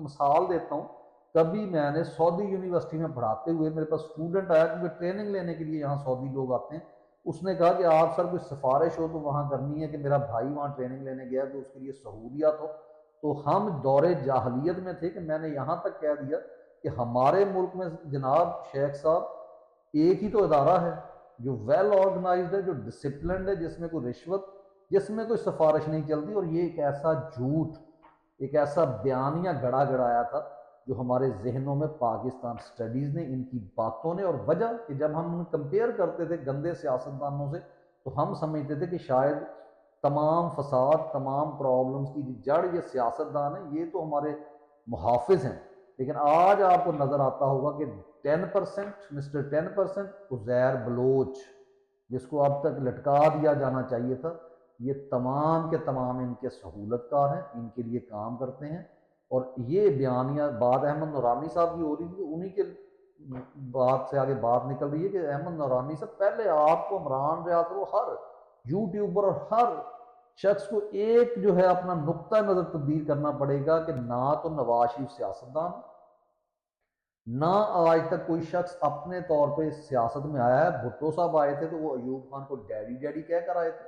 مثال دیتا ہوں، کبھی میں نے سعودی یونیورسٹی میں پڑھاتے ہوئے میرے پاس اسٹوڈنٹ آیا، کیونکہ ٹریننگ لینے کے لیے یہاں سعودی لوگ آتے ہیں، اس نے کہا کہ آپ سر کوئی سفارش ہو تو وہاں کرنی ہے کہ میرا بھائی وہاں ٹریننگ لینے گیا تو اس کے لیے سہولیات ہو۔ تو ہم دور جاہلیت میں تھے کہ میں نے یہاں تک کہہ دیا کہ ہمارے ملک میں جناب شیخ صاحب ایک ہی تو ادارہ ہے جو ویل آرگنائزڈ ہے، جو ڈسپلنڈ ہے، جس میں کوئی رشوت، جس میں کوئی سفارش نہیں چلتی۔ اور یہ ایک ایسا جھوٹ، ایک ایسا بیانیہ گڑا گڑایا تھا جو ہمارے ذہنوں میں پاکستان سٹڈیز نے، ان کی باتوں نے، اور وجہ کہ جب ہم کمپیئر کرتے تھے گندے سیاستدانوں سے تو ہم سمجھتے تھے کہ شاید تمام فساد، تمام پرابلمز کی جڑ یہ سیاستدان ہیں، یہ تو ہمارے محافظ ہیں۔ لیکن آج آپ کو نظر آتا ہوگا کہ 10% مسٹر 10% عزیر بلوچ، جس کو اب تک لٹکا دیا جانا چاہیے تھا، یہ تمام کے تمام ان کے سہولت کار ہیں، ان کے لیے کام کرتے ہیں۔ اور یہ بیانیہ بات احمد نورانی صاحب کی ہو رہی تھی، انہی کے بات سے آگے بات نکل رہی ہے کہ احمد نورانی سے پہلے آپ کو عمران ریاض کو ہر یوٹیوبر اور ہر شخص کو ایک جو ہے اپنا نقطہ نظر تبدیل کرنا پڑے گا کہ نہ تو نواز شریف سیاستدان، نہ آج تک کوئی شخص اپنے طور پہ سیاست میں آیا ہے۔ بھٹو صاحب آئے تھے تو وہ ایوب خان کو ڈیڈی ڈیڈی کہہ کر آئے تھے۔